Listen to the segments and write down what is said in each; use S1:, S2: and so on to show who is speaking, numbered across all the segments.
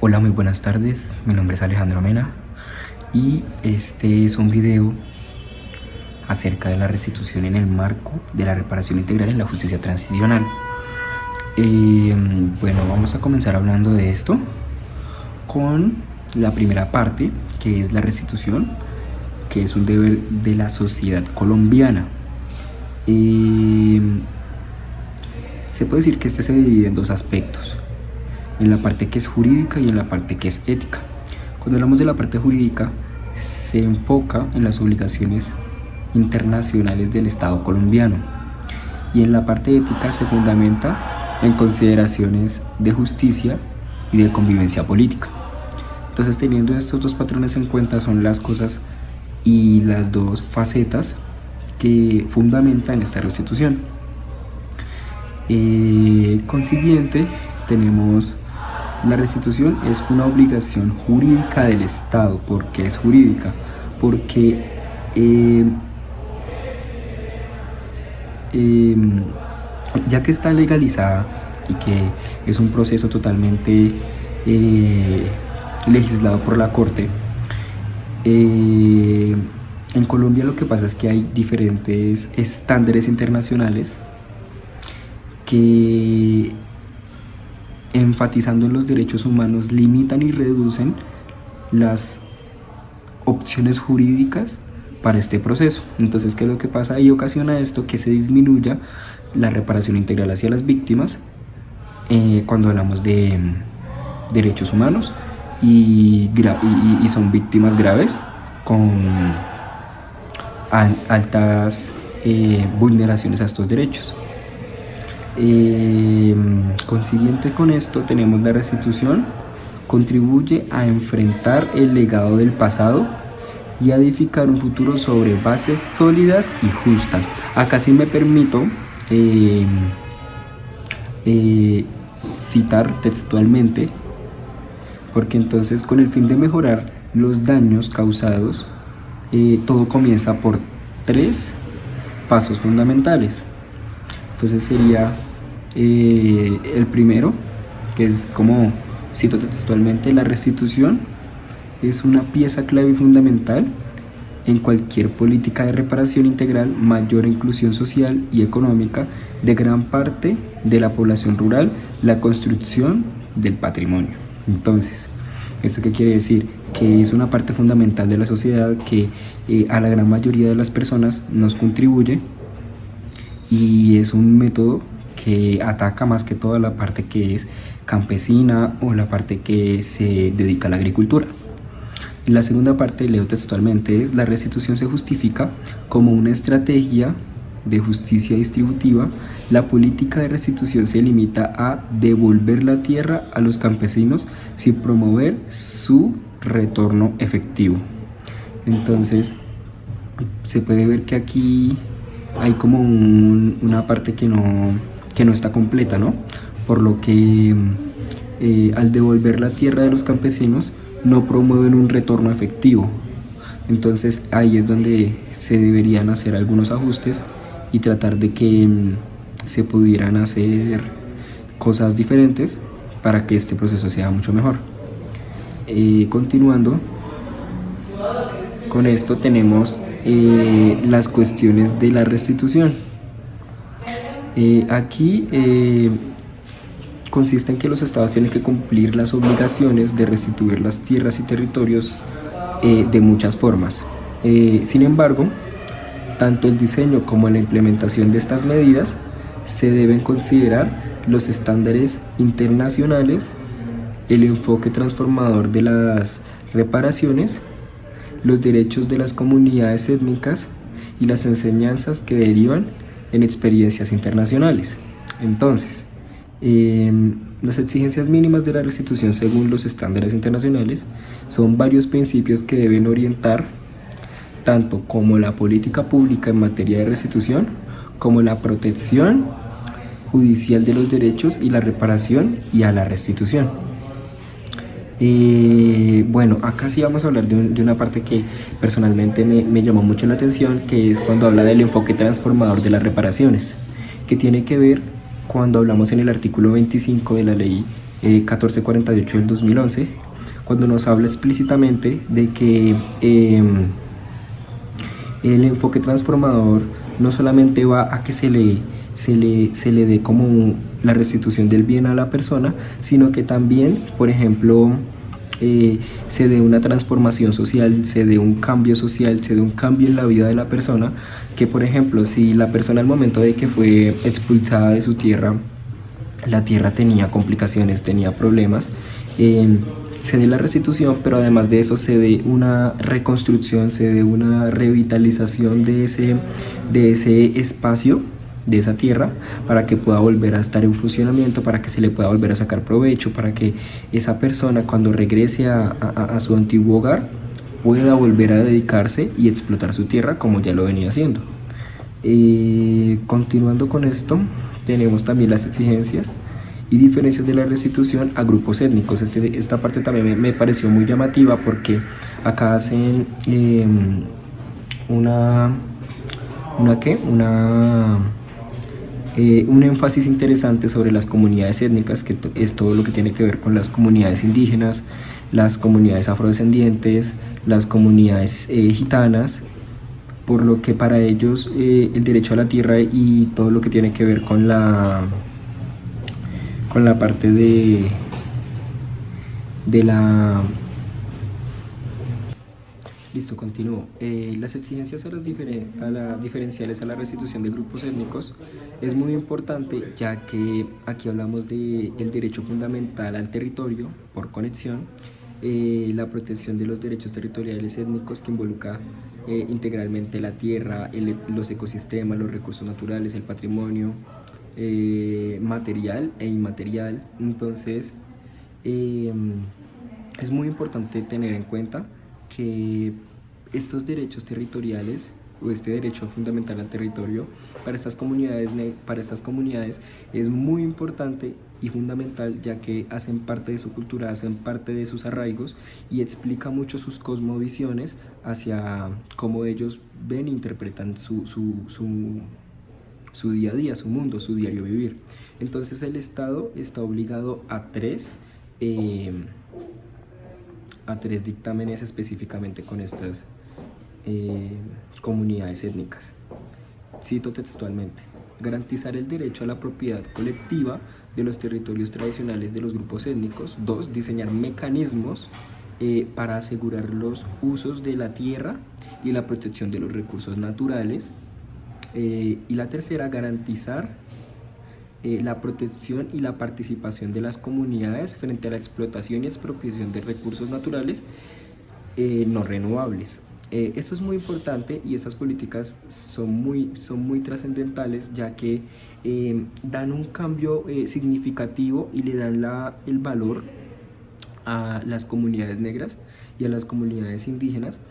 S1: Hola, muy buenas tardes. Mi nombre es Alejandro Mena y este es un video acerca de la restitución en el marco de la reparación integral en la justicia transicional. Bueno, vamos a comenzar hablando de esto con la primera parte, que es la restitución, que es un deber de la sociedad colombiana. Se puede decir que este se divide en dos aspectos: en la parte que es jurídica y en la parte que es ética. Cuando hablamos de la parte jurídica, se enfoca en las obligaciones internacionales del Estado colombiano, y en la parte ética se fundamenta en consideraciones de justicia y de convivencia política. Entonces, teniendo estos dos patrones en cuenta, son las cosas y las dos facetas que fundamentan esta restitución. Consiguiente, tenemos la restitución es una obligación jurídica del Estado. ¿Por qué es jurídica? Porque ya que está legalizada y que es un proceso totalmente legislado por la Corte, en Colombia lo que pasa es que hay diferentes estándares internacionales que, enfatizando en los derechos humanos, limitan y reducen las opciones jurídicas para este proceso. Entonces, ¿qué es lo que pasa? Y ocasiona esto que se disminuya la reparación integral hacia las víctimas cuando hablamos de derechos humanos y son víctimas graves con altas vulneraciones a estos derechos. Consiguiente con esto, tenemos la restitución contribuye a enfrentar el legado del pasado y a edificar un futuro sobre bases sólidas y justas. Acá sí me permito citar textualmente, porque entonces, con el fin de mejorar los daños causados, todo comienza por 3 pasos fundamentales. Entonces sería el primero, que es, como cito textualmente: la restitución es una pieza clave y fundamental en cualquier política de reparación integral, mayor inclusión social y económica de gran parte de la población rural, la construcción del patrimonio. Entonces, ¿esto qué quiere decir? Que es una parte fundamental de la sociedad que a la gran mayoría de las personas nos contribuye, y es un método que ataca más que toda la parte que es campesina o la parte que se dedica a la agricultura. Y la segunda parte, leo textualmente, es: la restitución se justifica como una estrategia de justicia distributiva. La política de restitución se limita a devolver la tierra a los campesinos sin promover su retorno efectivo. Entonces, se puede ver que aquí hay como una parte que no está completa, ¿no? Por lo que al devolver la tierra de los campesinos no promueven un retorno efectivo. Entonces, ahí es donde se deberían hacer algunos ajustes y tratar de que se pudieran hacer cosas diferentes para que este proceso sea mucho mejor. Continuando con esto, tenemos las cuestiones de la restitución. Aquí consiste en que los estados tienen que cumplir las obligaciones de restituir las tierras y territorios de muchas formas. Sin embargo, tanto el diseño como la implementación de estas medidas se deben considerar los estándares internacionales, el enfoque transformador de las reparaciones, los derechos de las comunidades étnicas y las enseñanzas que derivan en experiencias internacionales. Entonces, las exigencias mínimas de la restitución según los estándares internacionales son varios principios que deben orientar tanto como la política pública en materia de restitución, como la protección judicial de los derechos y la reparación y a la restitución. Bueno, acá sí vamos a hablar de una parte que personalmente me llamó mucho la atención, que es cuando habla del enfoque transformador de las reparaciones, que tiene que ver cuando hablamos en el artículo 25 de la ley 1448 del 2011, cuando nos habla explícitamente de que el enfoque transformador no solamente va a que se le dé como la restitución del bien a la persona, sino que también, por ejemplo, se dé una transformación social, se dé un cambio social, se dé un cambio en la vida de la persona, que por ejemplo, si la persona al momento de que fue expulsada de su tierra, la tierra tenía complicaciones, tenía problemas, se dé la restitución, pero además de eso se dé una reconstrucción, se dé una revitalización de ese espacio, de esa tierra, para que pueda volver a estar en funcionamiento, para que se le pueda volver a sacar provecho, para que esa persona cuando regrese a su antiguo hogar pueda volver a dedicarse y explotar su tierra como ya lo venía haciendo. Continuando con esto, tenemos también las exigencias y diferencias de la restitución a grupos étnicos. Esta parte también me pareció muy llamativa porque acá hacen un énfasis interesante sobre las comunidades étnicas, que es todo lo que tiene que ver con las comunidades indígenas, las comunidades afrodescendientes, las comunidades gitanas, por lo que para ellos el derecho a la tierra y todo lo que tiene que ver con la parte de la... Listo, continúo. Las exigencias a las diferenciales a la restitución de grupos étnicos es muy importante, ya que aquí hablamos del derecho fundamental al territorio por conexión, la protección de los derechos territoriales étnicos que involucra integralmente la tierra, los ecosistemas, los recursos naturales, el patrimonio material e inmaterial. Entonces, es muy importante tener en cuenta que estos derechos territoriales o este derecho fundamental al territorio para estas comunidades es muy importante y fundamental, ya que hacen parte de su cultura, hacen parte de sus arraigos y explica mucho sus cosmovisiones hacia cómo ellos ven e interpretan su día a día, su mundo, su diario vivir. Entonces el Estado está obligado a tres dictámenes específicamente con estas comunidades étnicas. Cito textualmente: garantizar el derecho a la propiedad colectiva de los territorios tradicionales de los grupos étnicos. 2. Diseñar mecanismos para asegurar los usos de la tierra y la protección de los recursos naturales. Y la tercera, garantizar la protección y la participación de las comunidades frente a la explotación y expropiación de recursos naturales no renovables. Esto es muy importante y estas políticas son muy trascendentales, ya que dan un cambio significativo y le dan el valor a las comunidades negras y a las comunidades indígenas,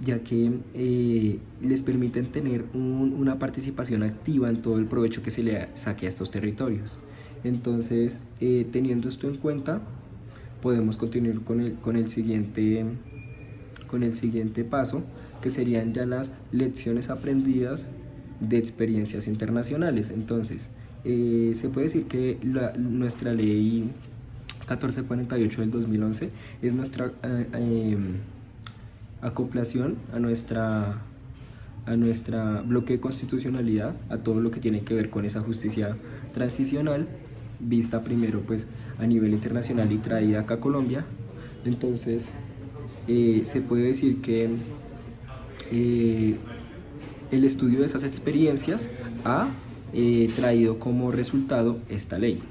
S1: ya que les permiten tener una participación activa en todo el provecho que se le saque a estos territorios. Entonces, teniendo esto en cuenta, podemos continuar con el siguiente paso, que serían ya las lecciones aprendidas de experiencias internacionales. Entonces, se puede decir que nuestra ley 1448 del 2011 es nuestra acoplación a nuestra bloque de constitucionalidad, a todo lo que tiene que ver con esa justicia transicional, vista primero pues a nivel internacional y traída acá a Colombia. Entonces se puede decir que el estudio de esas experiencias ha traído como resultado esta ley.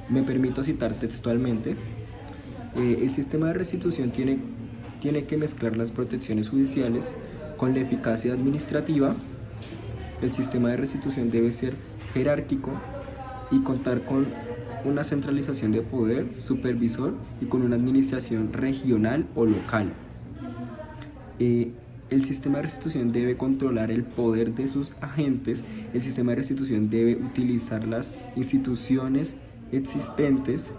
S1: Me permito citar textualmente: el sistema de restitución tiene que mezclar las protecciones judiciales con la eficacia administrativa. El sistema de restitución debe ser jerárquico y contar con una centralización de poder supervisor y con una administración regional o local. El sistema de restitución debe controlar el poder de sus agentes. El sistema de restitución debe utilizar las instituciones existentes,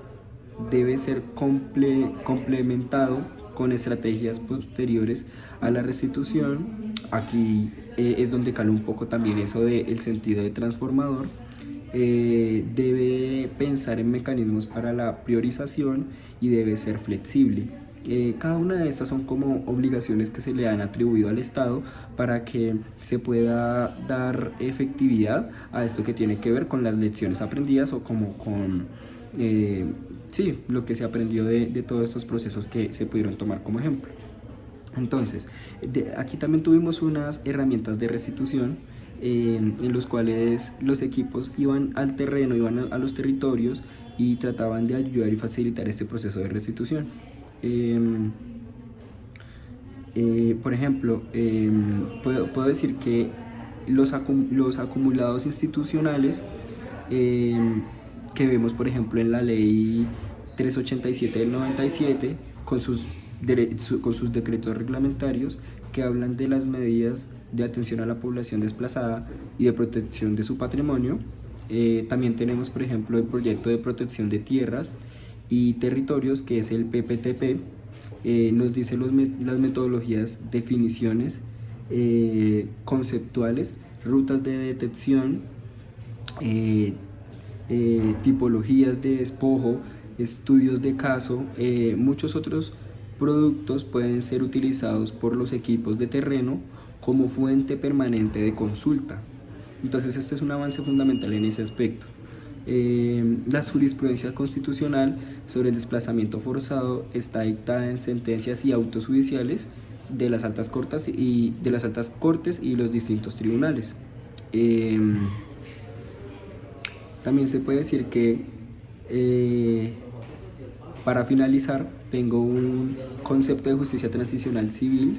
S1: debe ser complementado con estrategias posteriores a la restitución. Aquí es donde cala un poco también eso del sentido de transformador. debe pensar en mecanismos para la priorización y debe ser flexible. Cada una de estas son como obligaciones que se le han atribuido al Estado para que se pueda dar efectividad a esto que tiene que ver con las lecciones aprendidas o como con sí, lo que se aprendió de todos estos procesos que se pudieron tomar como ejemplo. Entonces, aquí también tuvimos unas herramientas de restitución en los cuales los equipos iban al terreno, iban a los territorios y trataban de ayudar y facilitar este proceso de restitución. Por ejemplo, puedo decir que los acumulados institucionales que vemos, por ejemplo, en la ley 387 del 97, con sus decretos reglamentarios que hablan de las medidas de atención a la población desplazada y de protección de su patrimonio. También tenemos, por ejemplo, el proyecto de protección de tierras y territorios, que es el PPTP. Nos dice las metodologías, definiciones conceptuales, rutas de detección, tipologías de despojo, estudios de caso. Muchos otros productos pueden ser utilizados por los equipos de terreno como fuente permanente de consulta. Entonces este es un avance fundamental en ese aspecto. La jurisprudencia constitucional sobre el desplazamiento forzado está dictada en sentencias y autos judiciales de las altas cortes y los distintos tribunales. También se puede decir que para finalizar tengo un concepto de justicia transicional civil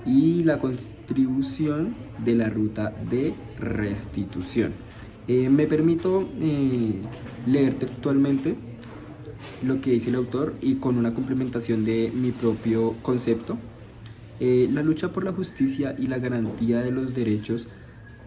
S1: y la contribución de la ruta de restitución. Me permito leer textualmente lo que dice el autor y con una complementación de mi propio concepto. La lucha por la justicia y la garantía de los derechos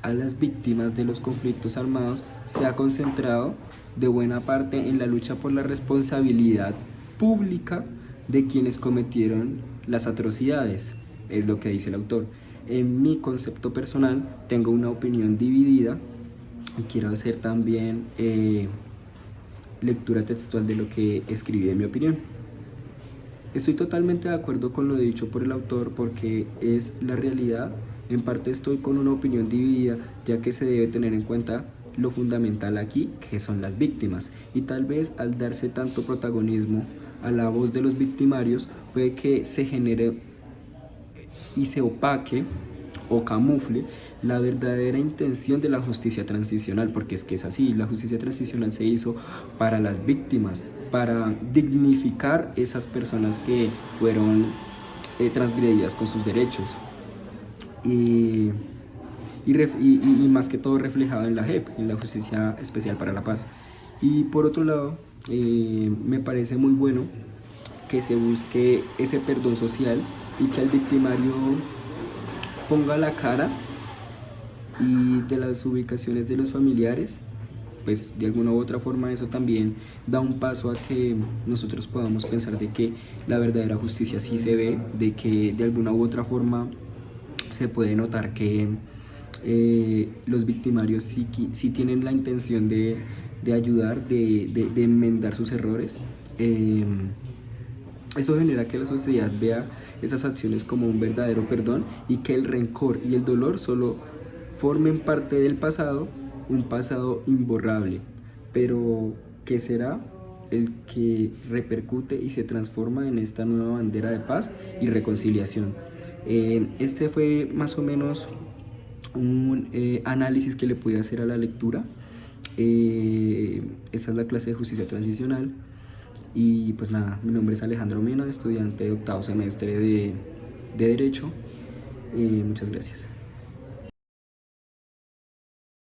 S1: a las víctimas de los conflictos armados se ha concentrado de buena parte en la lucha por la responsabilidad pública de quienes cometieron las atrocidades, es lo que dice el autor. En mi concepto personal tengo una opinión dividida y quiero hacer también lectura textual de lo que escribí en mi opinión. Estoy totalmente de acuerdo con lo dicho por el autor porque es la realidad. En parte estoy con una opinión dividida, ya que se debe tener en cuenta lo fundamental aquí, que son las víctimas, y tal vez al darse tanto protagonismo a la voz de los victimarios puede que se genere y se opaque o camufle la verdadera intención de la justicia transicional, porque es que es así. La justicia transicional se hizo para las víctimas, para dignificar esas personas que fueron transgredidas con sus derechos y más que todo reflejado en la JEP, en la Justicia Especial para la Paz. Y por otro lado, me parece muy bueno que se busque ese perdón social y que al victimario ponga la cara, y de las ubicaciones de los familiares, pues de alguna u otra forma eso también da un paso a que nosotros podamos pensar de que la verdadera justicia sí se ve, de que de alguna u otra forma se puede notar que los victimarios sí tienen la intención de ayudar, de enmendar sus errores. Eso genera que la sociedad vea esas acciones como un verdadero perdón y que el rencor y el dolor solo formen parte del pasado, un pasado imborrable, pero que será el que repercute y se transforma en esta nueva bandera de paz y reconciliación. Este fue más o menos un análisis que le pude hacer a la lectura. Esta es la clase de justicia transicional. Y pues nada, mi nombre es Alejandro Mena, estudiante de octavo semestre de Derecho. Muchas gracias.